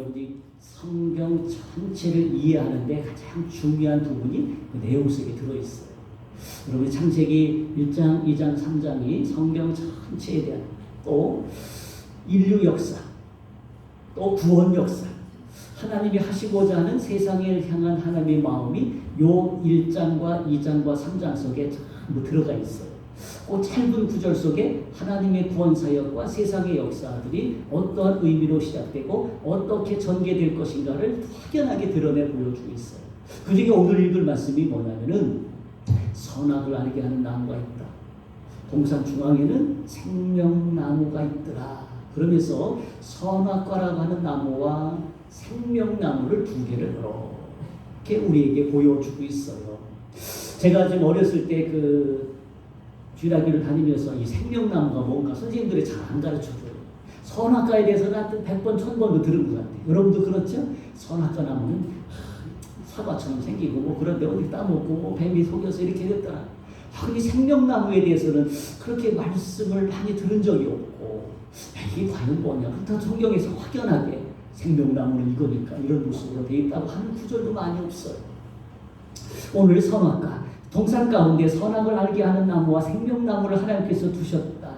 여러분이 성경 전체를 이해하는데 가장 중요한 부분이 그 내용 속에 들어있어요. 여러분 창세기 1장, 2장, 3장이 성경 전체에 대한 또 인류 역사, 또 구원 역사, 하나님이 하시고자 하는 세상을 향한 하나님의 마음이 요 1장과 2장과 3장 속에 전부 들어가 있어요. 그 짧은 구절 속에 하나님의 구원 사역과 세상의 역사들이 어떠한 의미로 시작되고 어떻게 전개될 것인가를 확연하게 드러내 보여주고 있어요. 그 중에 오늘 읽을 말씀이 뭐냐면은 선악을 알게 하는 나무가 있다. 동산 중앙에는 생명나무가 있더라. 그러면서 선악과라고 하는 나무와 생명나무를 두 개를 이렇게 우리에게 보여주고 있어요. 제가 지금 어렸을 때 그 주일학교를 다니면서 이 생명나무가 뭔가 선생님들이 잘 안 가르쳐줘요. 선악과에 대해서는 하여튼 100번, 1000번도 들은 것 같아요. 여러분도 그렇죠? 선악과 나무는 사과처럼 생기고 뭐 그런데 어디 따먹고 뭐 뱀이 속여서 이렇게 됐더라. 이 생명나무에 대해서는 그렇게 말씀을 많이 들은 적이 없고 이게 과연 뭐냐. 그렇다고 성경에서 확연하게 생명나무는 이거니까 이런 모습으로 되어 있다고 하는 구절도 많이 없어요. 오늘 선악과, 동산 가운데 선악을 알게 하는 나무와 생명나무를 하나님께서 두셨다.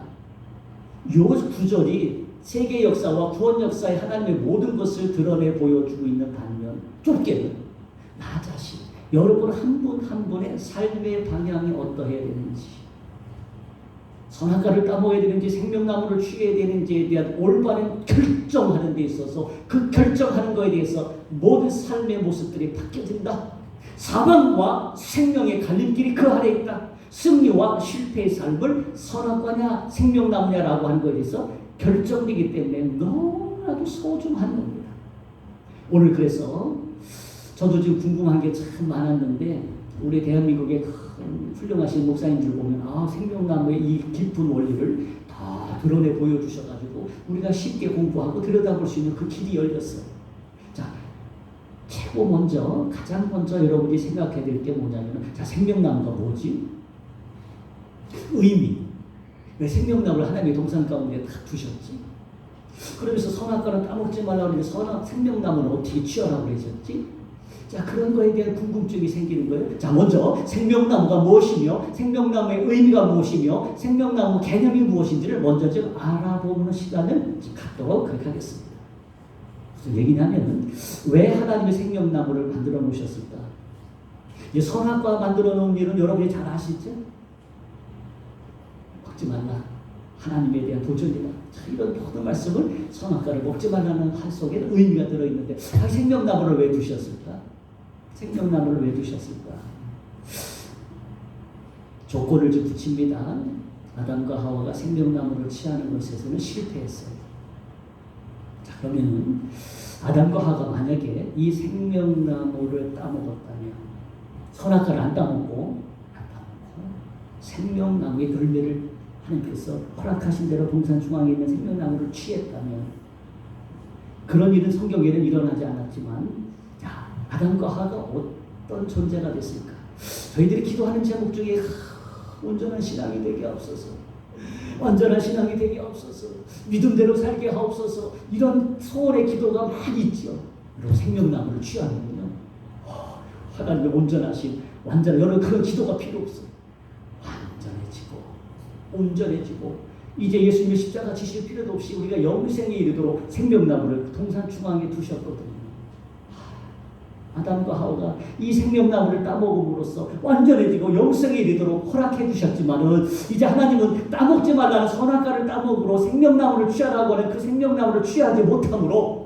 이 구절이 세계 역사와 구원 역사의 하나님의 모든 것을 드러내 보여주고 있는 반면 좁게는 나 자신, 여러분 한 분 한 분의 삶의 방향이 어떠해야 되는지, 선악과를 따먹어야 되는지 생명나무를 취해야 되는지에 대한 올바른 결정하는 데 있어서 그 결정하는 것에 대해서 모든 삶의 모습들이 바뀌어진다. 사망과 생명의 갈림길이 그 안에 있다. 승리와 실패의 삶을 선악과냐 생명나무냐라고 하는 것에 대해서 결정되기 때문에 너무나도 소중한 겁니다. 오늘 그래서 저도 지금 궁금한 게 참 많았는데 우리 대한민국의 큰 훌륭하신 목사님들 보면 생명나무의 이 깊은 원리를 다 드러내 보여주셔가지고 우리가 쉽게 공부하고 들여다볼 수 있는 그 길이 열렸어요. 자, 최고 먼저 가장 먼저 여러분이 생각해야 될 게 뭐냐면 자, 생명나무가 뭐지? 의미. 왜 생명나무를 하나님의 동산 가운데 다 두셨지? 그러면서 선악과는 따먹지 말라고 했는데 생명나무는 어떻게 취하라고 그러셨지? 자, 그런 거에 대한 궁금증이 생기는 거예요. 자, 먼저 생명나무가 무엇이며 생명나무의 의미가 무엇이며 생명나무 개념이 무엇인지를 먼저 좀 알아보는 시간을 갖도록 그렇게 하겠습니다. 무슨 얘기냐면은 왜 하나님의 생명나무를 만들어 놓으셨을까? 이 선악과 만들어 놓은 일은 여러분이 잘 아시죠? 먹지 말라. 하나님에 대한 도전이다. 자, 이런 모든 말씀을 선악과를 먹지 말라는 한 속에 의미가 들어있는데 생명나무를 왜 두셨을까? 생명나무를 왜 두셨을까? 조건을 좀 붙입니다. 아담과 하와가 생명나무를 취하는 것에서는 실패했어요. 자, 그러면 아담과 하와가 만약에 이 생명나무를 따먹었다면 선악과를 안 따먹고 생명나무의 열매를 하나님께서 허락하신 대로 동산 중앙에 있는 생명나무를 취했다면 그런 일은 성경에는 일어나지 않았지만 아담과 하와가 어떤 존재가 됐을까? 저희들이 기도하는 제목 중에 온전한 신앙이 되게 하옵소서, 완전한 신앙이 되게 하옵소서, 믿음대로 살게 하옵소서, 이런 소원의 기도가 많이 있죠. 그리고 생명나무를 취하는군요. 하나님의 온전하신 완전 여러분 그런 기도가 필요 없어요. 온전해지고 이제 예수님의 십자가 지실 필요도 없이 우리가 영생에 이르도록 생명나무를 동산 중앙에 두셨거든요. 아담과 하와가 이 생명나무를 따먹음으로써 완전해지고 영생에 이르도록 허락해 주셨지만은 이제 하나님은 따먹지 말라는 선악과를 따먹으로 생명나무를 취하라고 하는 그 생명나무를 취하지 못함으로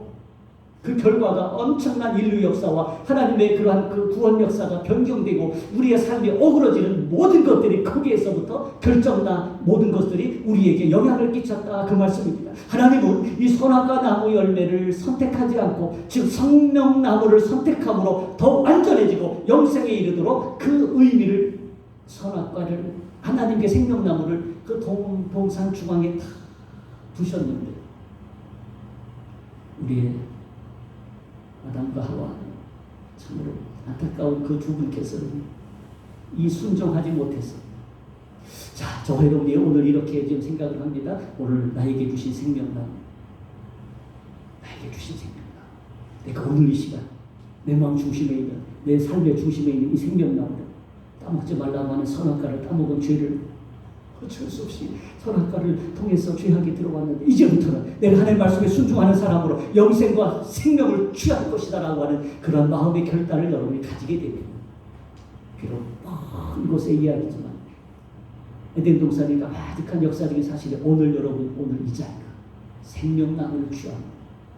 그 결과가 엄청난 인류 역사와 하나님의 그러한 그 구원 역사가 변경되고 우리의 삶이 어그러지는 모든 것들이 거기에서부터 결정나 모든 것들이 우리에게 영향을 끼쳤다 그 말씀입니다. 하나님은 이 선악과 나무 열매를 선택하지 않고 즉 생명나무를 선택함으로 더 완전해지고 영생에 이르도록 그 의미를 선악과를 하나님께 생명나무를 그 동산 중앙에 다 두셨는데 우리의 아담과 하와 참으로 안타까운 그 두 분께서는 이 순종하지 못했어요. 자, 저 여러분이 오늘 이렇게 지금 생각을 합니다. 오늘 나에게 주신 생명나무, 나에게 주신 생명나무. 내가 오늘 이 시간 내 마음 중심에 있는, 내 삶의 중심에 있는 이 생명나무를 따먹지 말라고 하는 선악과를 따먹은 죄를 어쩔 수 없이 선악과를 통해서 죄악이 들어왔는데 이제부터는 내가 하나님 말씀에 순종하는 사람으로 영생과 생명을 취할 것이다 라고 하는 그런 마음의 결단을 여러분이 가지게 됩니다. 비록 먼 곳의 이야기지만 에덴 동산이가 가득한 역사적인 사실이 오늘 여러분 오늘 이 자리가 생명나무를 취하고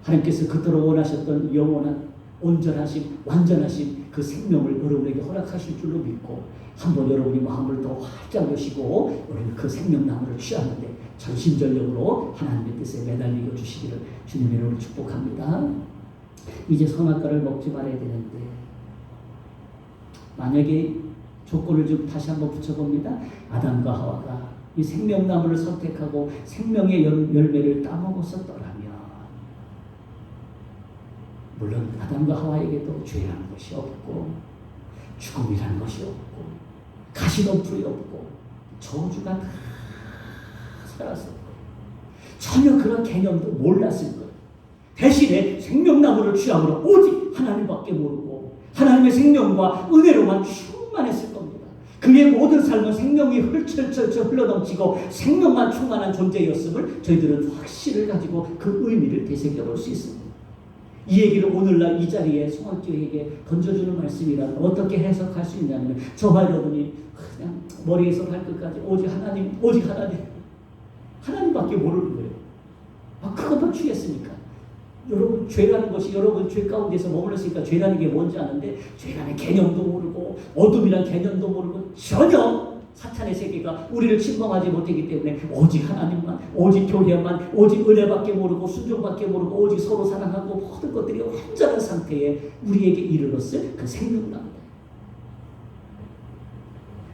하나님께서 그토록 원하셨던 영원한 온전하심 완전하심 그 생명을 여러분에게 허락하실 줄로 믿고 한번 여러분이 마음을 더 활짝 여시고 우리는 그 생명나무를 취하는데 전심전력으로 하나님의 뜻에 매달리고 주시기를 주님의 이름으로 축복합니다. 이제 선악과를 먹지 말아야 되는데 만약에 조건을 좀 다시 한번 붙여봅니다. 아담과 하와가 이 생명나무를 선택하고 생명의 열매를 따먹었었더라면 물론 아담과 하와에게도 죄라는 것이 없고 죽음이라는 것이 없고 가시덤불이 없고 저주가 다 살았을 거예요. 전혀 그런 개념도 몰랐을 거예요. 대신에 생명나무를 취함으로 오직 하나님밖에 모르고 하나님의 생명과 은혜로만 충만했을 겁니다. 그의 모든 삶은 생명이 흘철철철 흘러넘치고 생명만 충만한 존재였음을 저희들은 확신을 가지고 그 의미를 되새겨볼 수 있습니다. 이 얘기를 오늘날 이 자리에 송학교에게 던져주는 말씀이라면 어떻게 해석할 수 있냐면 저와 여러분이 그냥 머리에서 발끝까지 오직 하나님밖에 모르는 거예요. 그것만 취했으니까. 여러분 죄라는 것이 여러분 죄 가운데서 머물렀으니까 죄라는 게 뭔지 아는데 죄라는 개념도 모르고 어둠이란 개념도 모르고 전혀 사탄의 세계가 우리를 침범하지 못하기 때문에 오직 하나님만, 오직 교회만, 오직 은혜밖에 모르고 순종밖에 모르고 오직 서로 사랑하고 모든 것들이 완전한 상태에 우리에게 이르렀을 그 생명나무다.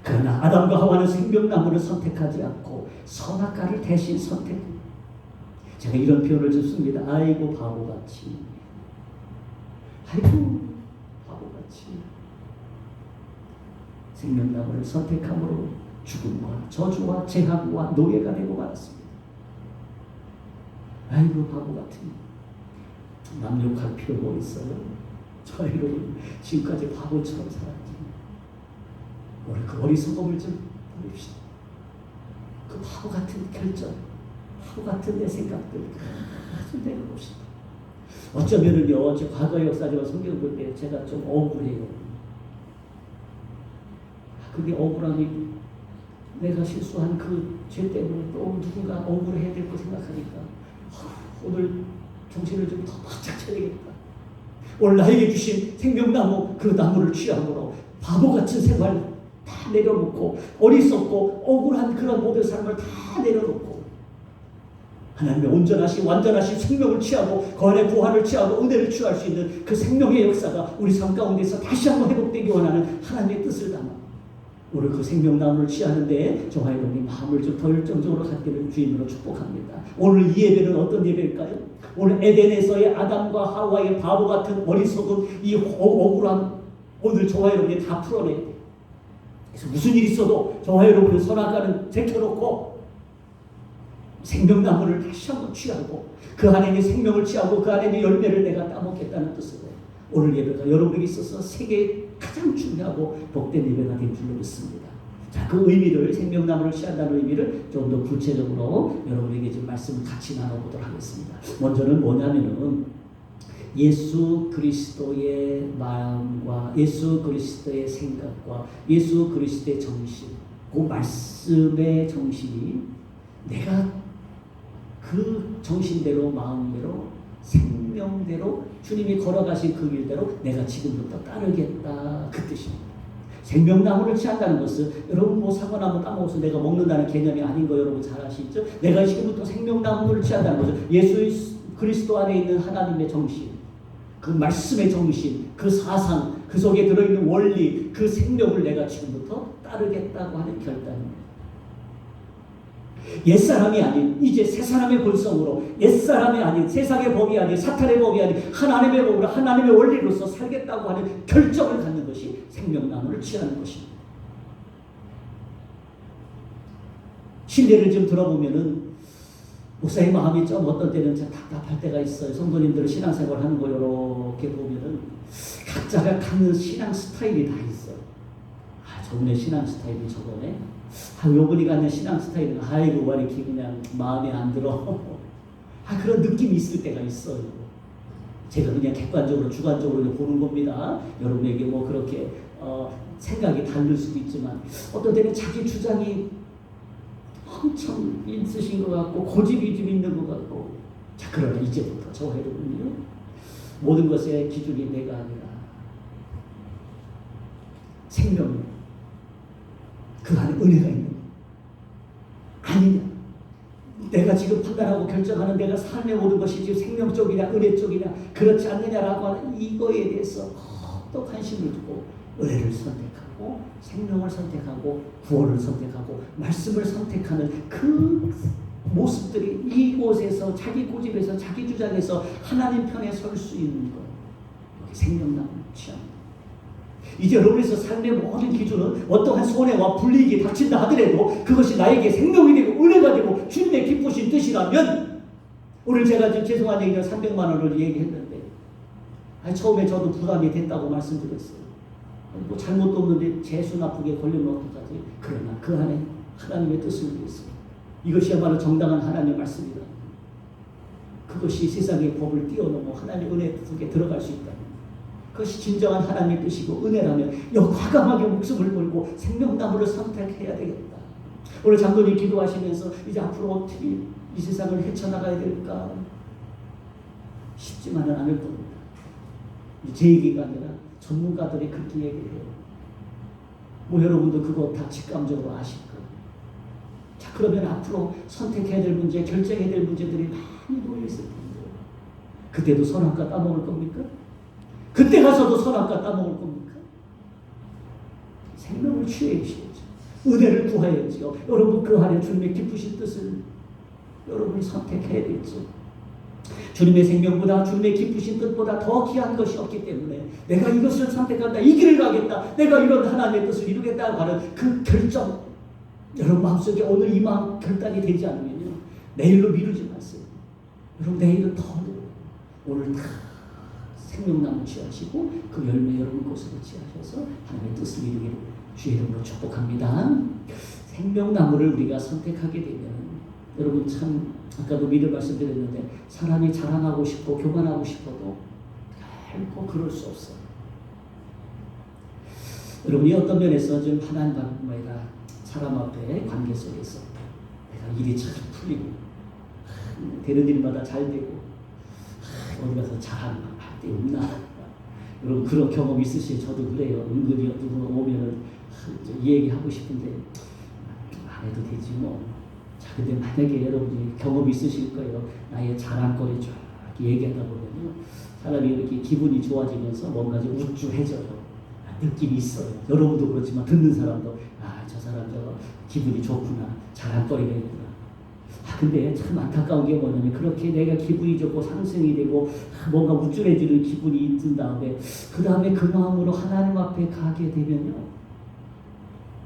그러나 아담과 하와는 생명나무를 선택하지 않고 선악과를 대신 선택합니다. 제가 이런 표현을 씁니다. 아이고 바보같이, 아이고 바보같이 생명나무를 선택함으로 죽음과 저주와 재앙과 노예가 되고 말았습니다. 아이고 바보같은 남욕할 필요 뭐 있어요? 저 여러분 지금까지 바보처럼 살았지. 우리 그 어리석음을 좀 버립시다. 그 바보같은 결정, 바보같은 내 생각들 좀 내려봅시다. 어쩌면은요, 제 과거 역사적으로 성경 볼 때 제가 좀 억울해요. 그게 억울함이 내가 실수한 그 죄 때문에 또 누군가 억울해야 될 거 생각하니까 오늘 정신을 좀 더 바짝 차리겠다. 오늘 나에게 주신 생명나무 그 나무를 취함으로 바보같은 생활 다 내려놓고 어리석고 억울한 그런 모든 삶을 다 내려놓고 하나님의 온전하신 완전하신 생명을 취하고 그 안에 부활을 취하고 은혜를 취할 수 있는 그 생명의 역사가 우리 삶 가운데서 다시 한번 회복되기 원하는 하나님의 뜻을 담아 오늘 그 생명나무를 취하는데 저와 여러분이 마음을 좀 더 열정적으로 갖기를 주님으로 축복합니다. 오늘 이 예배는 어떤 예배일까요? 오늘 에덴에서의 아담과 하와의 바보 같은 어리석은 이 억울함 오늘 저와 여러분이 다 풀어내야 돼요. 그래서 무슨 일이 있어도 저와 여러분은 선악과는 제껴놓고 생명나무를 다시 한번 취하고 그 안에 있는 생명을 취하고 그 안에 있는 열매를 내가 따먹겠다는 뜻으로 오늘 예배가 여러분에게 있어서 세계에 가장 중요하고 복된 예배가 될 줄로 믿습니다. 자, 그 의미를 생명나무를 취한다는 의미를 좀 더 구체적으로 여러분에게 좀 말씀을 같이 나눠보도록 하겠습니다. 먼저는 뭐냐면은 예수 그리스도의 마음과 예수 그리스도의 생각과 예수 그리스도의 정신, 그 말씀의 정신이 내가 그 정신대로 마음대로 생명대로 주님이 걸어가신 그 길대로 내가 지금부터 따르겠다 그 뜻입니다. 생명나무를 취한다는 것은 여러분 뭐 사과나무 따먹어서 내가 먹는다는 개념이 아닌 거 여러분 잘 아시죠? 내가 지금부터 생명나무를 취한다는 것은 예수 그리스도 안에 있는 하나님의 정신, 그 말씀의 정신, 그 사상, 그 속에 들어있는 원리, 그 생명을 내가 지금부터 따르겠다고 하는 결단입니다. 옛사람이 아닌 이제 새사람의 본성으로 옛사람이 아닌 세상의 법이 아닌 사탄의 법이 아닌 하나님의 법으로 하나님의 원리로서 살겠다고 하는 결정을 갖는 것이 생명나무를 취하는 것입니다. 신뢰를 좀 들어보면은 목사의 마음이 좀 어떤 때는 좀 답답할 때가 있어요. 성도님들 신앙생활 하는 거 이렇게 보면은 각자가 갖는 신앙 스타일이 다 있어요. 저분의 신앙 스타일이 저거네. 요분이 갖는 신앙 스타일은 아이고 왜 이렇게 그냥 마음에 안 들어. 그런 느낌이 있을 때가 있어요. 제가 그냥 객관적으로 주관적으로 보는 겁니다. 여러분에게 뭐 그렇게 생각이 다를 수도 있지만 어떤 때는 자기 주장이 엄청 있으신 것 같고 고집이 좀 있는 것 같고 자 그러나 이제부터 저 여러분이요 모든 것의 기준이 내가 아니라 생명 그 안에 은혜가 있는 아니냐 내가 지금 판단하고 결정하는 내가 삶의 모든 것이 지금 생명 쪽이냐 은혜 쪽이냐 그렇지 않느냐라고 하는 이거에 대해서 또 관심을 두고 은혜를 선택하고 생명을 선택하고 구원을 선택하고 말씀을 선택하는 그 모습들이 이곳에서 자기 고집에서 자기 주장에서 하나님 편에 설 수 있는 것 여기 생명나무 취합니다. 이제 여러분에서 삶의 모든 기준은 어떠한 손해와 불이익이 닥친다 하더라도 그것이 나에게 생명이 되고 은혜가 되고 주님의 기쁘신 뜻이라면 오늘 제가 좀 죄송한 얘기가 300만 원을 얘기했는데 처음에 저도 부담이 됐다고 말씀드렸어요. 뭐 잘못도 없는데 재수 나쁘게 걸리면 어떡하지? 그러나 그 안에 하나님의 뜻을 위해서 이것이야말로 정당한 하나님의 말씀이다. 그것이 세상의 법을 뛰어넘어 하나님의 은혜 속에 들어갈 수 있다. 그것이 진정한 하나님의 뜻이고 은혜라면 과감하게 목숨을 걸고 생명나무를 선택해야 되겠다. 오늘 장로님 기도하시면서 이제 앞으로 어떻게 이 세상을 헤쳐나가야 될까? 쉽지만은 않을 겁니다. 제 얘기가 아니라 전문가들이 그렇게 얘기해요. 뭐 여러분도 그거 다 직감적으로 아실 거예요. 자 그러면 앞으로 선택해야 될 문제, 결정해야 될 문제들이 많이 놓여있을 텐데 그때도 선악과 따먹을 겁니까? 그때 가서도 선악과 따먹을 겁니까? 생명을 취해야죠. 은혜를 구하야죠. 여러분 그 안에 주님의 기쁘신 뜻을 여러분이 선택해야겠죠. 주님의 생명보다 주님의 기쁘신 뜻보다 더 귀한 것이 없기 때문에 내가 이것을 선택한다. 이 길을 가겠다. 내가 이런 하나님의 뜻을 이루겠다고 하는 그 결정 여러분 마음속에 오늘 이 마음 결단이 되지 않으면요. 내일로 미루지 마세요. 여러분 내일은 더 오늘 다 생명나무 취하시고 그 열매 여러분 곳으로 취하셔서 하나님의 뜻을 이루기를 주의 이름으로 축복합니다. 생명나무를 우리가 선택하게 되면 여러분 참 아까도 미리 말씀드렸는데 사람이 자랑하고 싶고 교만하고 싶어도 결코 그럴 수 없어요. 여러분이 어떤 면에서 좀 하나님뿐만 아니라 사람 앞에 관계 속에서 내가 일이 잘 풀리고 되는 일마다 잘 되고 어디 가서 잘하는 때 없나? 여러분 그런 경험 있으시죠? 저도 그래요. 은근히 누구 오면은 이 얘기 하고 싶은데 안 해도 되지 뭐. 자, 근데 만약에 여러분이 경험이 있으실 거예요. 나의 자랑거리 쫙 얘기하다 보면요. 사람이 이렇게 기분이 좋아지면서 뭔가 좀 우쭐해져요. 느낌이 있어요. 여러분도 그렇지만 듣는 사람도 저 사람 저 기분이 좋구나. 자랑거리가 있구나. 근데 참 안타까운 게 뭐냐면 그렇게 내가 기분이 좋고 상승이 되고 뭔가 우쭐해지는 기분이 든 다음에 그 다음에 그 마음으로 하나님 앞에 가게 되면요.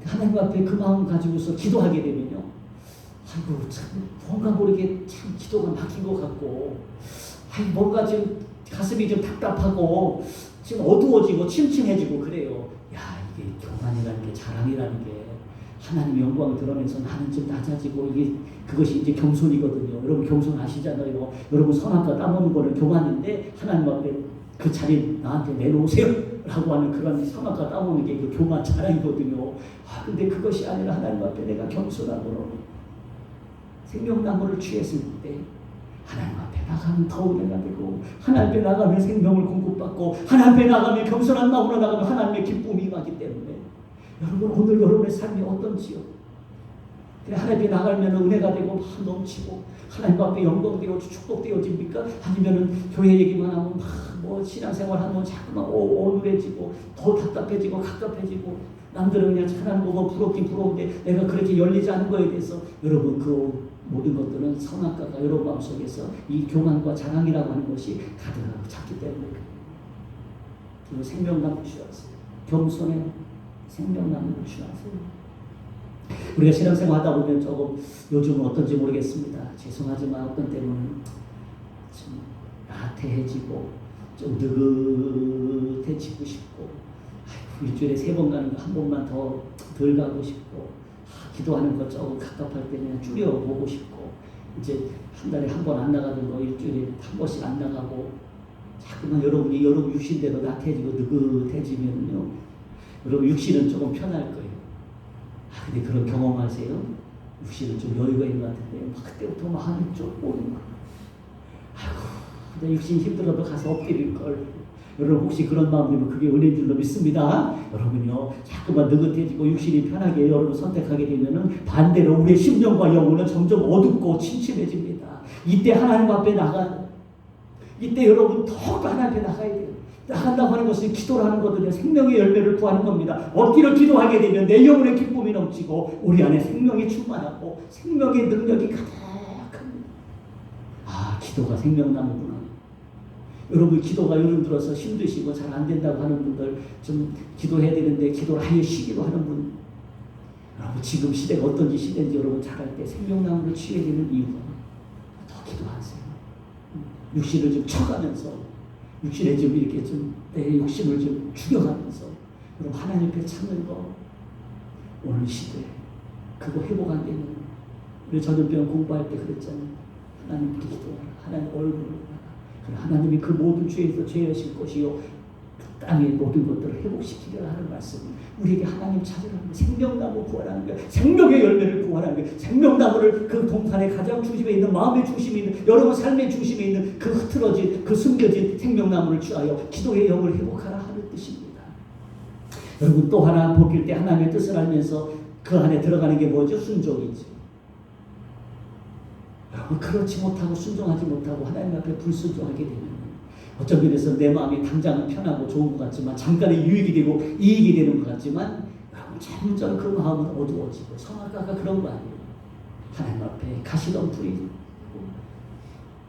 하나님 앞에 그 마음 가지고서 기도하게 되면요. 아이고 참 뭔가 모르게 참 기도가 막힌 것 같고 뭔가 지금 가슴이 좀 답답하고 지금 어두워지고 침침해지고 그래요. 이게 교만이라는 게 자랑이라는 게 하나님의 영광을 드러내면서 나는 좀 낮아지고 이게 그것이 이제 겸손이거든요. 여러분 겸손 아시잖아요. 여러분 선악과 따먹는 거는 교만인데 하나님 앞에 그 자리 나한테 내놓으세요 라고 하는 그런 선악과 따먹는 게 그 교만 자랑이거든요. 근데 그것이 아니라 하나님 앞에 내가 겸손하고 생명나무를 취했을 때 하나님 앞에 나가면 더 은혜가 되고 하나님 앞에 나가면 생명을 공급받고 하나님 앞에 나가면 겸손한 마음으로 나가면 하나님의 기쁨이 임하기 때문에 여러분 오늘 여러분의 삶이 어떤지요? 하나님 앞에 나가면 은혜가 되고 막 넘치고 하나님 앞에 영광되어 축복되어집니까? 아니면은 교회 얘기만 하면 막 뭐 신앙생활 하면 자꾸만 오늘해지고 더 답답해지고 갑갑해지고 남들은 그냥 하나님 보고 부럽긴 부러운데 내가 그렇게 열리지 않은 거에 대해서 여러분 그 모든 것들은 선악과가 여러분 마음속에서 이 교만과 자랑이라고 하는 것이 가득하고 찼기 때문에 그리고 생명나무 취하세요. 겸손의 생명나무를 취하세요. 우리가 신앙생활 하다 보면 조금 요즘은 어떤지 모르겠습니다. 죄송하지만 어떤 때는 좀 나태해지고 좀 느긋해지고 싶고 일주일에 3번 가는 거 한 번만 더 덜 가고 싶고 기도하는 거 조금 갑갑할 때는 줄여보고 싶고 이제 한 달에 한 번 안 나가는 거 일주일에 한 번씩 안 나가고 자꾸만 여러분이 여러분 육신대로 나태해지고 느긋해지면요 여러분 육신은 조금 편할 거예요. 근데 그런 경험하세요? 육신은 좀 여유가 있는 것 같은데 막 그때부터 마음이 쭉 오는 거예요. 아이고 근데 육신 힘들어도 가서 엎드릴 걸. 여러분 혹시 그런 마음이면 그게 은혜인 줄로 믿습니다. 여러분요 자꾸만 느긋해지고 육신이 편하게 여러분 선택하게 되면은 반대로 우리의 심령과 영혼은 점점 어둡고 침침해집니다. 이때 하나님 앞에 이때 여러분 더욱더 하나님 앞에 나가야 돼요. 나간다고 하는 것은 기도를 하는 거거든요. 생명의 열매를 구하는 겁니다. 얻기를 기도하게 되면 내 영혼의 기쁨이 넘치고 우리 안에 생명이 충만하고 생명의 능력이 가득합니다. 기도가 생명나무구나. 여러분 기도가 요즘 들어서 힘드시고 잘 안 된다고 하는 분들 좀 기도해야 되는데 기도를 아예 쉬기로 하는 분 여러분 지금 시대가 어떤 시대인지 여러분 잘할 때 생명나무를 취해야 되는 이유가 더 기도하세요. 육신을 좀 쳐가면서 육신에 좀 이렇게 좀 내 욕심을 좀 죽여가면서 여러분 하나님 앞에 찾는 거 오늘 시대 그거 회복 안 되면 우리 전염병 공부할 때 그랬잖아요. 하나님께 기도하라. 하나님 얼굴을 하나님이 그 모든 죄에서 죄하실 것이요 그 땅의 모든 것들을 회복시키려 하는 말씀. 우리에게 하나님 찾으라는 거예요. 생명나무 구하라는 거예요. 생명의 열매를 구하라는 거예요. 생명나무를 그 동산의 가장 중심에 있는 마음의 중심에 있는 여러분 삶의 중심에 있는 그 흐트러진 그 숨겨진 생명나무를 취하여 기도의 영을 회복하라 하는 뜻입니다. 여러분 또 하나 복일 때 하나님의 뜻을 알면서 그 안에 들어가는 게 뭐죠? 순종이죠. 그렇지 못하고 순종하지 못하고 하나님 앞에 불순종하게 되면 어떤 면에서 내 마음이 당장은 편하고 좋은 것 같지만 잠깐의 유익이 되고 이익이 되는 것 같지만 점점 그 마음은 어두워지고 선악과가 그런 거 아니에요. 하나님 앞에 가시던 불이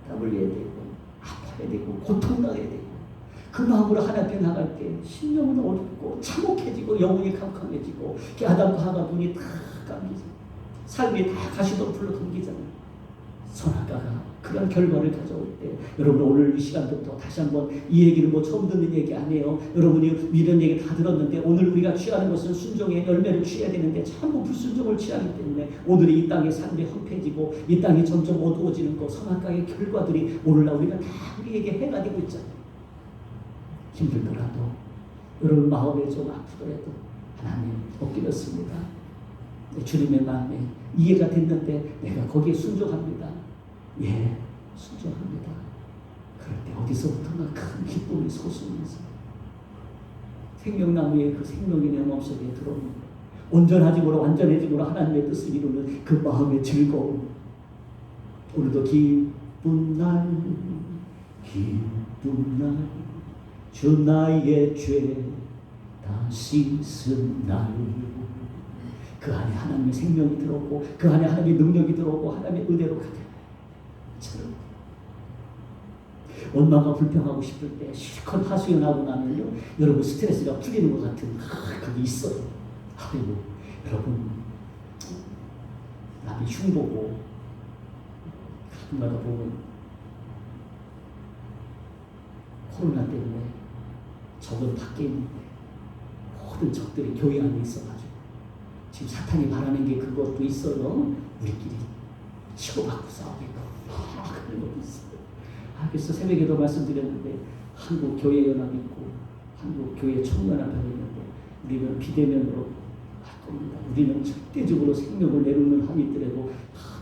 땀 흘려야 되고 아파야 되고 고통당해야 되고 그 마음으로 하나님 앞에 나갈 때 심령은 어둡고 참혹해지고 영혼이 캄캄해지고 아담과 하가 눈이 다 감기죠. 삶이 다 가시던 불로 감기잖아요. 선악과가 그런 결과를 가져올 때 여러분 오늘 이 시간부터 다시 한번 이 얘기를 뭐 처음 듣는 얘기 아니에요. 여러분이 이런 얘기 다 들었는데 오늘 우리가 취하는 것은 순종의 열매를 취해야 되는데 전부 불순종을 취하기 때문에 오늘 이 땅의 삶이 험해지고 이 땅이 점점 어두워지는 것 선악과의 결과들이 오늘날 우리가 다 우리에게 해가 되고 있잖아요. 힘들더라도 여러분 마음에 좀 아프더라도 하나님 엎드렸습니다. 주님의 마음에 이해가 됐는데 내가 거기에 순종합니다. 예, 순종합니다. 그럴 때 어디서부터나 큰 기쁨이 솟으면서 생명나무의 그 생명이 내 마음속에 들어옵니다. 온전하지므로 완전해지므로 하나님의 뜻을 이루는 그 마음의 즐거움. 오늘도 기쁜 날 주 나의 죄 다 씻은 날 그 안에 하나님의 생명이 들어오고 그 안에 하나님의 능력이 들어오고 하나님의 은혜로 가득 원망과 불평하고 싶을 때 실컷 하소연하고 나면요 여러분 스트레스가 풀리는 것 같은 그게 있어요. 그리고 여러분 남이 흉보고 가끔가다 보면 코로나 때문에 적은 밖에 있는데 모든 적들이 교회 안에 있어가지고 지금 사탄이 바라는 게 그것도 있어요. 우리끼리 치고받고 싸우겠고 그런 것도 있어요. 그래서 새벽에도 말씀드렸는데 한국 교회 연합 있고 한국 교회 총연합이 있는데 우리는 비대면으로 할 겁니다. 우리는 절대적으로 생명을 내놓는 한이 있더라도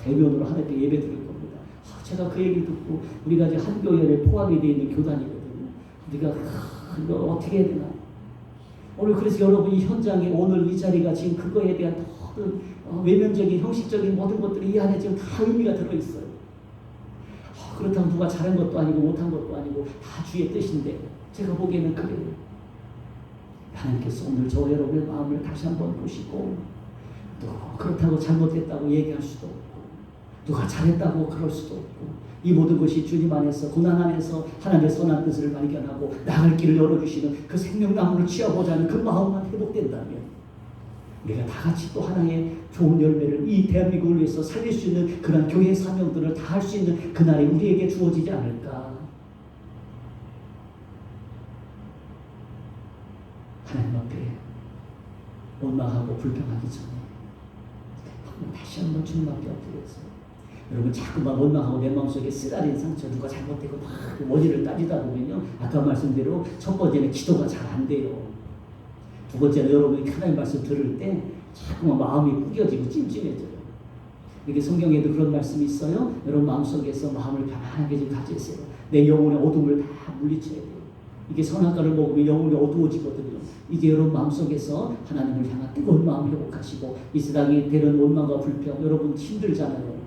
대면으로 하나님께 예배 드릴 겁니다. 제가 그 얘기 듣고 우리가 이제 한 교회에 포함이 되어 있는 교단이거든요. 우리가 이거 어떻게 해야 되나? 오늘 그래서 여러분 이 현장에 오늘 이 자리가 지금 그거에 대한 모든 외면적인 형식적인 모든 것들이 이 안에 지금 다 의미가 들어있어요. 그렇다고 누가 잘한 것도 아니고 못한 것도 아니고 다 주의 뜻인데 제가 보기에는 그래요. 하나님께서 오늘 저 여러분의 마음을 다시 한번 보시고 또 그렇다고 잘못했다고 얘기할 수도 없고 누가 잘했다고 그럴 수도 없고 이 모든 것이 주님 안에서 고난 안에서 하나님의 선한 뜻을 발견하고 나갈 길을 열어주시는 그 생명나무를 취하고자 하는 그 마음만 회복된다면 우리가 다 같이 또 하나의 좋은 열매를 이 대한민국을 위해서 살릴 수 있는 그런 교회 사명들을 다 할 수 있는 그날이 우리에게 주어지지 않을까. 하나님 앞에 원망하고 불평하기 전에 다시 한번 주님 앞에 엎드려서 여러분 자꾸만 원망하고 내 마음속에 쓰라린 상처 누가 잘못되고 막 원인을 따지다 보면요, 아까 말씀대로 첫 번째는 기도가 잘 안 돼요. 두 번째는 여러분이 하나님 말씀 들을 때 자꾸만 마음이 구겨지고 찜찜해져요. 이게 성경에도 그런 말씀이 있어요. 여러분 마음속에서 마음을 편안하게 좀 가지세요. 내 영혼의 어둠을 다 물리쳐야 돼요. 이게 선악과를 먹으면 영혼이 어두워지거든요. 이제 여러분 마음속에서 하나님을 향한 뜨거운 마음을 회복하시고 이 세상에 되는 원망과 불평, 여러분 힘들잖아요.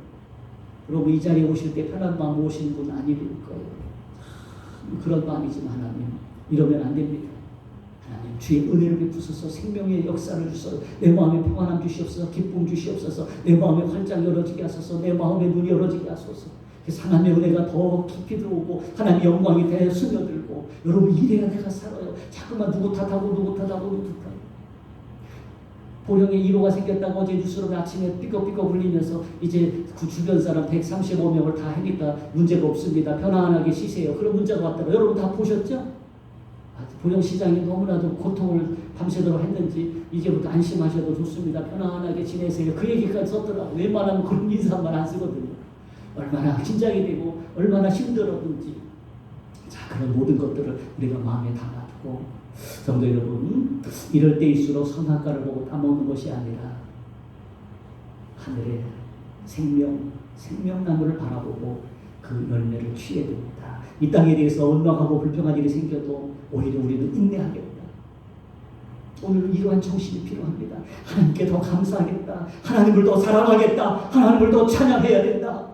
여러분 이 자리에 오실 때 편한 마음 오시는 분 아닐 거예요. 그런 마음이지만 하나님 이러면 안 됩니다. 하나님 주의 은혜를 베푸소서. 생명의 역사를 주소서. 내 마음에 평안함 주시옵소서. 기쁨 주시옵소서. 내 마음에 활짝 열어지게 하소서. 내 마음의 눈이 열어지게 하소서. 그래서 하나님의 은혜가 더 깊이 들어오고 하나님의 영광이 대 스며들고 여러분 이래야 내가 살아요. 자꾸만 누구 탓하고 누구 탓하고 누구 탓하고 보령에 1호가 생겼다고 어제 뉴스로 아침에 삐걱삐걱 울리면서 이제 그 주변 사람 135명을 다 하니까 문제가 없습니다. 편안하게 쉬세요. 그런 문자가 왔다고 여러분 다 보셨죠? 보령시장이 너무나도 고통을 밤새도록 했는지 이제부터 안심하셔도 좋습니다. 편안하게 지내세요. 그 얘기까지 썼더라고요. 웬만하면 그런 인사말 안 쓰거든요. 얼마나 긴장이 되고 얼마나 힘들었는지. 자, 그런 모든 것들을 우리가 마음에 담아두고 성도 여러분, 이럴 때일수록 선악과를 보고 따먹는 것이 아니라 하늘의 생명나무를 바라보고 그 열매를 취해야 됩니다. 이 땅에 대해서 원망하고 불평한 일이 생겨도 오히려 우리는 인내하겠다. 오늘 이러한 정신이 필요합니다. 하나님께 더 감사하겠다. 하나님을 더 사랑하겠다. 하나님을 더 찬양해야 된다.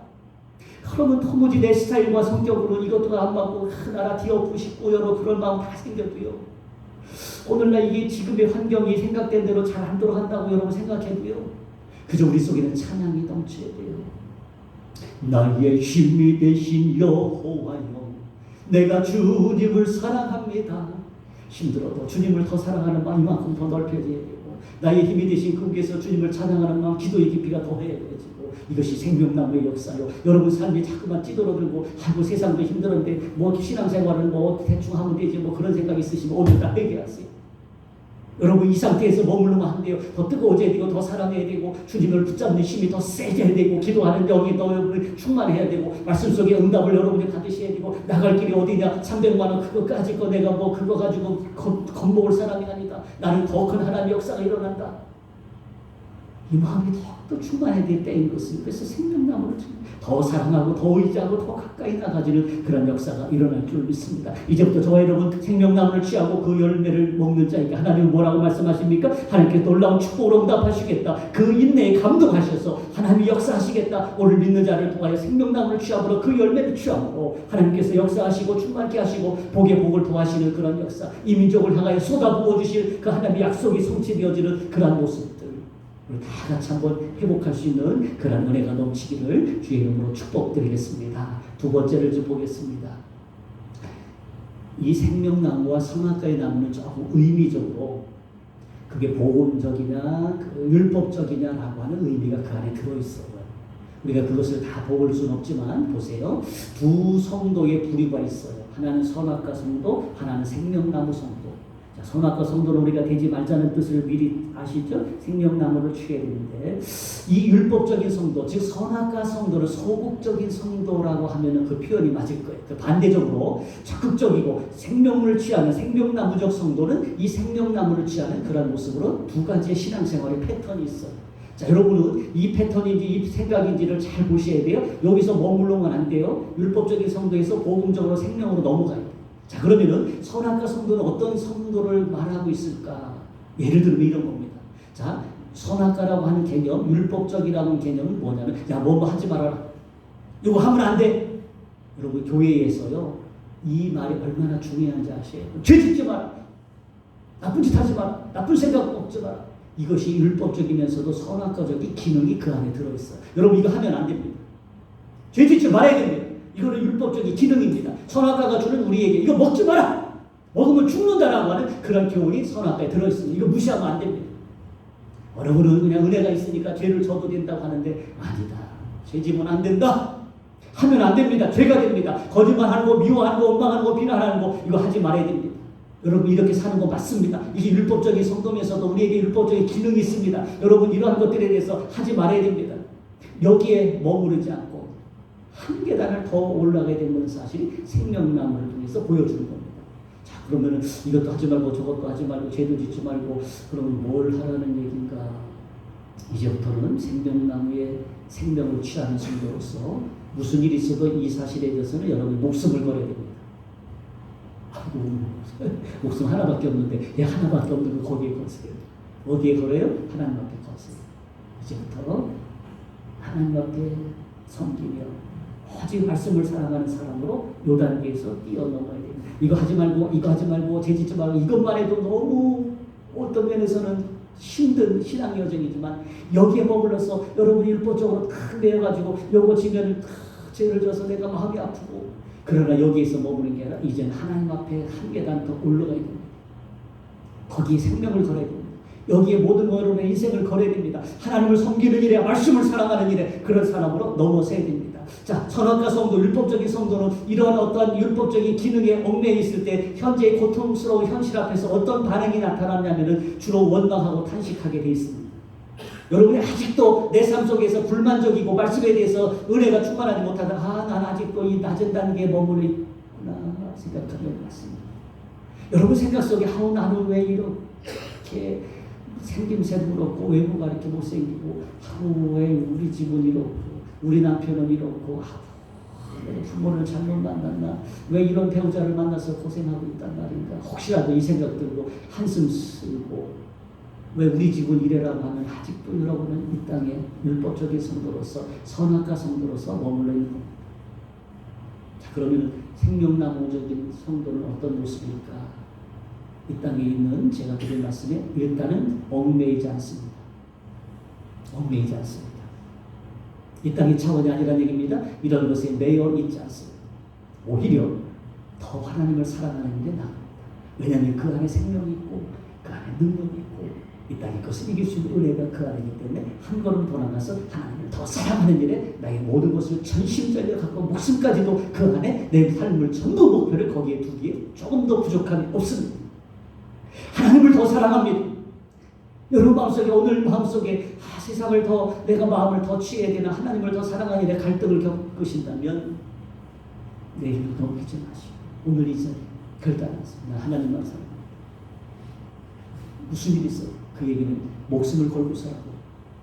그러면 도무지 내 스타일과 성격으로 이것도 안 맞고 나라 뒤엎고 싶고 여러 그런 마음 다 생겨도요. 오늘날 이게 지금의 환경이 생각된 대로 잘 안 돌아간다고 여러분 생각해도요. 그저 우리 속에는 찬양이 넘쳐야 돼요. 나의 힘이 되신 여호와여, 내가 주님을 사랑합니다. 힘들어도 주님을 더 사랑하는 마음 이만큼 더 넓혀져야 되고 나의 힘이 되신 그분께서 주님을 찬양하는 마음 기도의 깊이가 더해져지고 이것이 생명나무의 역사요. 여러분 삶이 자꾸만 찌들어들고 아이고 세상도 힘들었는데 뭐 신앙생활은 뭐 대충 하면 되지 뭐 그런 생각 있으시면 오늘 다 회개하세요. 여러분 이 상태에서 머무르면 안 돼요. 더 뜨거워져야 되고 더 사랑해야 되고 주님을 붙잡는 힘이 더 세져야 되고 기도하는 영이 더 충만해야 되고 말씀 속에 응답을 여러분이 받으셔야 되고 나갈 길이 어디냐 300만 원 그거까지 거 내가 뭐 그거 가지고 겁먹을 사람이 아니다. 나는 더 큰 하나님의 역사가 일어난다. 이 마음이 더 충만해야 될 때인 것은 그래서 생명나무를 더 사랑하고 더 의지하고 더 가까이 나가지는 그런 역사가 일어날 줄 믿습니다. 이제부터 저와 여러분 생명나무를 취하고 그 열매를 먹는 자에게 하나님은 뭐라고 말씀하십니까? 하나님께 놀라운 축복으로 응답하시겠다. 그 인내에 감동하셔서 하나님이 역사하시겠다. 오늘 믿는 자를 통하여 생명나무를 취함으로 그 열매를 취함으로 하나님께서 역사하시고 충만케 하시고 복의 복을 더하시는 그런 역사, 이 민족을 향하여 쏟아부어 주실 그 하나님의 약속이 성취되어지는 그런 모습 우리 다 같이 한번 회복할 수 있는 그런 은혜가 넘치기를 주의 이름으로 축복드리겠습니다. 두 번째를 좀 보겠습니다. 이 생명나무와 선악과의 나무는 조금 의미적으로 그게 복음적이냐 율법적이냐라고 하는 의미가 그 안에 들어있어요. 우리가 그것을 다 볼 수는 없지만 보세요. 두 성도의 부류가 있어요. 하나는 선악과 성도, 하나는 생명나무 성도. 선악과 성도는 우리가 되지 말자는 뜻을 미리 아시죠? 생명나무를 취해야 되는데 이 율법적인 성도, 즉 선악과 성도를 소극적인 성도라고 하면 그 표현이 맞을 거예요. 반대적으로 적극적이고 생명을 취하는 생명나무적 성도는 이 생명나무를 취하는 그런 모습으로 두 가지의 신앙생활의 패턴이 있어요. 자, 여러분은 이 패턴인지 이 생각인지를 잘 보셔야 돼요. 여기서 머물러면 안 돼요. 율법적인 성도에서 복음적으로 생명으로 넘어가야 돼요. 자, 그러면은 선악과 성도는 어떤 성도를 말하고 있을까? 예를 들면 이런 겁니다. 자, 선악과라고 하는 개념, 율법적이라는 개념은 뭐냐면 야, 뭐 하지 말아라. 이거 하면 안 돼. 여러분 교회에서요. 이 말이 얼마나 중요한지 아세요? 죄 짓지 마라. 나쁜 짓 하지 마라. 나쁜 생각 먹지 마라. 이것이 율법적이면서도 선악과적인 기능이 그 안에 들어있어요. 여러분 이거 하면 안 됩니다. 죄 짓지 말아야 됩니다. 이거는 율법적인 기능입니다. 선악과가 주는 우리에게 이거 먹지 마라. 먹으면 죽는다라고 하는 그런 교훈이 선악과에 들어있습니다. 이거 무시하면 안 됩니다. 여러분은 그냥 은혜가 있으니까 죄를 져도 된다고 하는데 아니다. 죄 지면 안 된다. 하면 안 됩니다. 죄가 됩니다. 거짓말하는 거, 미워하는 거, 원망하는 거, 비난하는 거 이거 하지 말아야 됩니다. 여러분 이렇게 사는 거 맞습니다. 이게 율법적인 성도면서도 우리에게 율법적인 기능이 있습니다. 여러분 이러한 것들에 대해서 하지 말아야 됩니다. 여기에 머무르지 않고 한 계단을 더 올라가야 되는 사실이 생명나무를 통해서 보여주는 겁니다. 자, 그러면은 이것도 하지 말고 저것도 하지 말고 죄도 짓지 말고 그러면 뭘 하라는 얘기인가? 이제부터는 생명나무의 생명을 취하는 성도로서 무슨 일이 있어도 이 사실에 대해서는 여러분이 목숨을 걸어야 됩니다. 목숨 하나밖에 없는데 왜 하나밖에 없는 거 거기에 거세요? 어디에 걸어요? 하나님 앞에 거세요. 이제부터 하나님 앞에 섬기며 오직 말씀을 사랑하는 사람으로 요단계에서 뛰어넘어야 됩니다. 이거 하지 말고 이거 하지 말고 죄 짓지 말고 이것만 해도 너무 어떤 면에서는 힘든 신앙 여정이지만 여기에 머물러서 여러분이 율법적으로 탁 매여가지고 요거 지면 죄를 져서 내가 마음이 아프고 그러나 여기에서 머무는 게 아니라 이제는 하나님 앞에 한 계단 더 올라가야 됩니다. 거기에 생명을 걸어야 됩니다. 여기에 모든 여러분의 인생을 걸어야 됩니다. 하나님을 섬기는 일에 말씀을 사랑하는 일에 그런 사람으로 넘어서야 됩니다. 자, 선악과 성도, 율법적인 성도는 이러한 어떠한 율법적인 기능에 얽매여 있을 때 현재의 고통스러운 현실 앞에서 어떤 반응이 나타나냐면은 주로 원망하고 탄식하게 돼 있습니다. 여러분이 아직도 내 삶 속에서 불만족이고 말씀에 대해서 은혜가 충만하지 못하다 난 아직도 이 낮은 단계에 머물러 있구나 생각하는 것 같습니다. 여러분 생각 속에 나는 왜 이렇게 생김새도 그렇고 외모가 이렇게 못생기고 왜 우리 집은 이렇고 우리 남편은 이렇고 내 부모를 잘못 만났나 왜 이런 배우자를 만나서 고생하고 있단 말인가 혹시라도 이 생각 들고 한숨 쓰고 왜 우리 집은 이래라고 하면 아직도 여러분은 이 땅에 율법적인 성도로서 선악과 성도로서 머물러 있는 겁니다. 자, 그러면 생명나무적인 성도는 어떤 모습일까? 이 땅에 있는 제가 드린 말씀에 일단은 얽매이지 않습니다. 얽매이지 않습니다. 이 땅의 차원이 아니라는 얘기입니다. 이런 것에 매여 있지 않습니다. 오히려 더 하나님을 사랑하는 게 나옵니다. 왜냐하면 그 안에 생명이 있고 그 안에 능력이 있고 이 땅의 것을 이길 수 있는 은혜가 그 안에 있기 때문에 한 걸음 더 나가서 하나님을 더 사랑하는 일에 나의 모든 것을 전심전력하고 목숨까지도 그 안에 내 삶을 전부 목표를 거기에 두기에 조금 더 부족함이 없습니다. 하나님을 더 사랑합니다. 여러분 마음속에 오늘 마음속에 세상을 더 내가 마음을 더 취해야 되나 하나님을 더 사랑하는 일에 갈등을 겪으신다면 내일로 넘기지 마시고 오늘 이 자리에 결단하겠습니다. 하나님만 사랑합니다. 무슨 일이 있어? 그 얘기는 목숨을 걸고서라도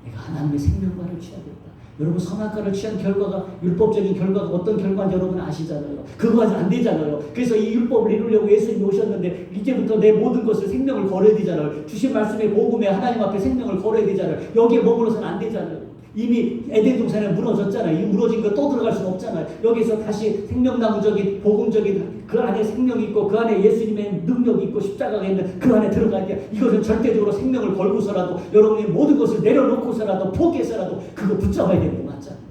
내가 하나님의 생명과를 취하겠다. 여러분 선악과를 취한 결과가 율법적인 결과가 어떤 결과인지 여러분 아시잖아요. 그거 안 되잖아요. 그래서 이 율법을 이루려고 예수님이 오셨는데 이제부터 내 모든 것을 생명을 걸어야 되잖아요. 주신 말씀에 복음에 하나님 앞에 생명을 걸어야 되잖아요. 여기에 머물러서는 안 되잖아요. 이미 에덴 동산에 무너졌잖아요. 이 무너진 거 또 들어갈 수는 없잖아요. 여기서 다시 생명나무적인 복음적인 그 안에 생명이 있고 그 안에 예수님의 능력이 있고 십자가가 있는 그 안에 들어가야 돼요. 이것은 절대적으로 생명을 걸고서라도 여러분이 모든 것을 내려놓고서라도 포기해서라도 그거 붙잡아야 되는 거 맞잖아요.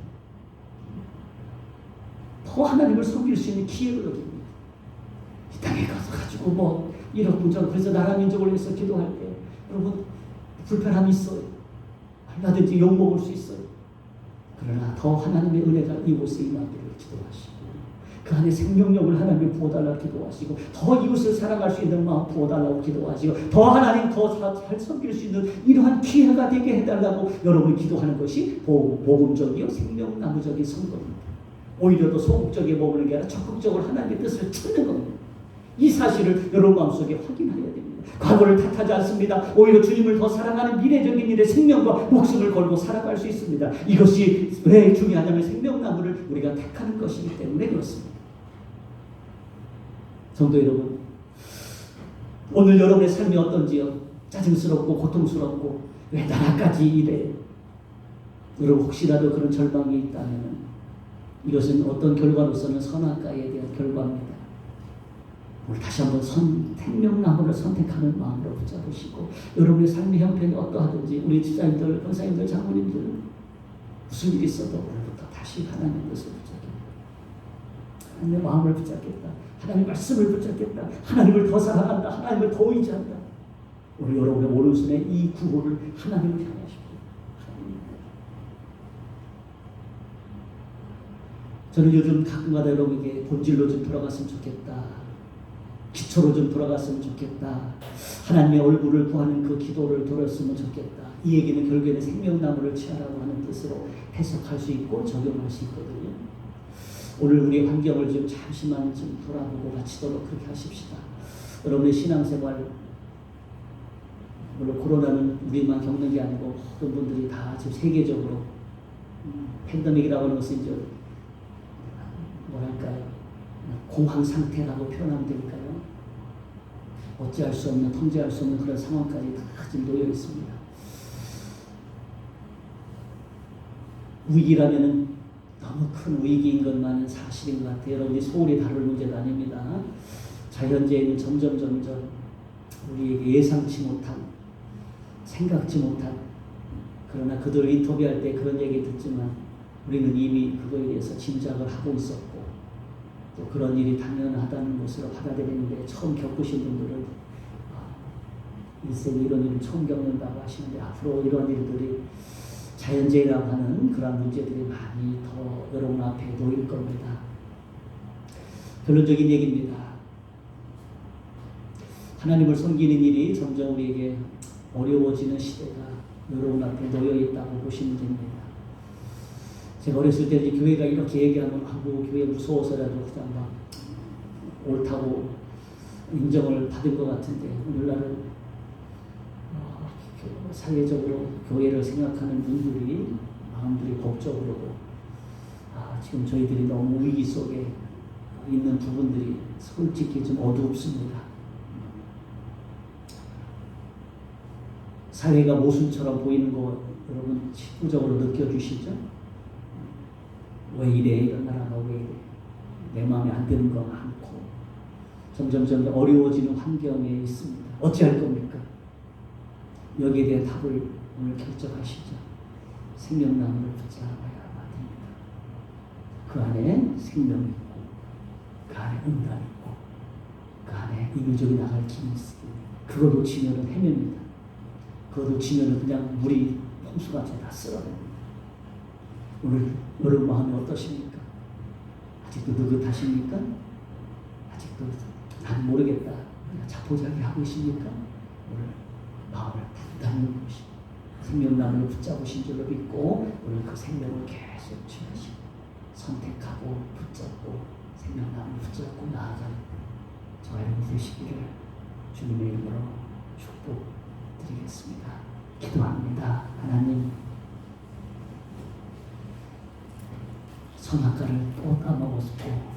더 하나님을 섬길 수 있는 기회를 얻습니다. 이 땅에 가서 뭐 이런 문제로 그래서 나라 민족을 위해서 기도할 때 여러분 불편함이 있어요. 얼마든지 욕먹을 수 있어요. 그러나 더 하나님의 은혜가 이곳에 임하기를 기도하시고 그 안에 생명력을 하나님이 부어달라고 기도하시고 더 이웃을 사랑할 수 있는 마음 부어달라고 기도하시고 더 하나님 더 잘 섬길 수 있는 이러한 기회가 되게 해달라고 여러분이 기도하는 것이 복음적이요 생명나무적인 선거입니다. 오히려 더 소극적인 머무는 게 아니라 적극적으로 하나님의 뜻을 찾는 겁니다. 이 사실을 여러분 마음속에 확인해야 됩니다. 과거를 탓하지 않습니다. 오히려 주님을 더 사랑하는 미래적인 일에 생명과 목숨을 걸고 살아갈 수 있습니다. 이것이 왜 중요하냐면 생명나무를 우리가 택하는 것이기 때문에 그렇습니다. 성도 여러분, 오늘 여러분의 삶이 어떤지요? 짜증스럽고 고통스럽고 왜 나라까지 이래? 여러분 혹시라도 그런 절망이 있다면 이것은 어떤 결과로서는 선악과에 대한 결과입니다. 우리 다시 한번 생명나무를 선택하는 마음으로 붙잡으시고 여러분의 삶의 형편이 어떠하든지 우리 지자님들, 권사님들, 장모님들 무슨 일이 있어도 오늘부터 다시 하나님의 뜻을 붙잡겠다. 하나님의 마음을 붙잡겠다. 하나님의 말씀을 붙잡겠다. 하나님을 더 사랑한다. 하나님을 더 의지한다. 우리 여러분의 오른손에 이 구호를 하나님을 향하십시오. 저는 요즘 가끔가다 여러분에게 본질로 좀 돌아갔으면 좋겠다. 기초로 좀 돌아갔으면 좋겠다. 하나님의 얼굴을 구하는 그 기도를 돌았으면 좋겠다. 이 얘기는 결국에는 생명나무를 취하라고 하는 뜻으로 해석할 수 있고 적용할 수 있거든요. 오늘 우리의 환경을 좀 잠시만 좀 돌아보고 마치도록 그렇게 하십시다. 여러분의 신앙생활, 물론 코로나는 우리만 겪는 게 아니고 모든 분들이 다 지금 세계적으로 팬데믹이라고 하는 것은 이제 뭐랄까요, 공황 상태라고 표현하면 될까요? 어찌할 수 없는, 통제할 수 없는 그런 상황까지 다 지금 놓여 있습니다. 위기라면은 너무 큰 위기인 것만은 사실인 것 같아요. 여러분이 소홀히 다룰 문제가 아닙니다. 자연재해는 점점 우리에게 예상치 못한, 생각지 못한, 그러나 그들을 인터뷰할 때 그런 얘기 듣지만 우리는 이미 그거에 대해서 짐작을 하고 있었고 또 그런 일이 당연하다는 것으로 받아들이는데, 처음 겪으신 분들은 일생에 이런 일을 처음 겪는다고 하시는데 앞으로 이런 일들이 자연재해라고 하는 그런 문제들이 많이 더 여러분 앞에 놓일 겁니다. 결론적인 얘기입니다. 하나님을 섬기는 일이 점점 우리에게 어려워지는 시대가 여러분 앞에 놓여 있다고 보시면 됩니다. 제가 어렸을 때 이제 교회가 이렇게 얘기하면 하고 교회 무서워서라도 그냥 막 옳다고 인정을 받은 것 같은데, 오늘날은 사회적으로 교회를 생각하는 분들이 마음들이 법적으로도 지금 저희들이 너무 위기 속에 있는 부분들이 솔직히 좀 어둡습니다. 사회가 모순처럼 보이는 거 여러분 직구적으로 느껴주시죠? 왜 이래? 이런 나라가 왜 이래? 내 마음에 안 드는 거 많고 점점 어려워지는 환경에 있습니다. 어찌할 겁니까? 여기에 대한 답을 오늘 결정하시죠. 생명나무를 붙잡아야 됩니다. 그 안에 생명이 있고 그 안에 응답이 있고 그 안에 이민족이 나갈 길이 있습니다. 그거 놓치면 헤맵니다. 그거 놓치면 그냥 물이 홍수같이 다 쓸어냅니다. 오늘 여러분 마음이 어떠십니까? 아직도 느긋하십니까? 아직도 난 모르겠다, 그냥 자포자기 하고 계십니까? 오늘 마음을 단단히 보시고 생명나무를 붙잡으신 줄로 믿고 오늘 그 생명을 계속 취하시고 선택하고 붙잡고 생명나무를 붙잡고 나아가는 저와 여러분 되시기를 주님의 이름으로 축복드리겠습니다. 기도합니다. 하나님, 선악과를 또 따먹었고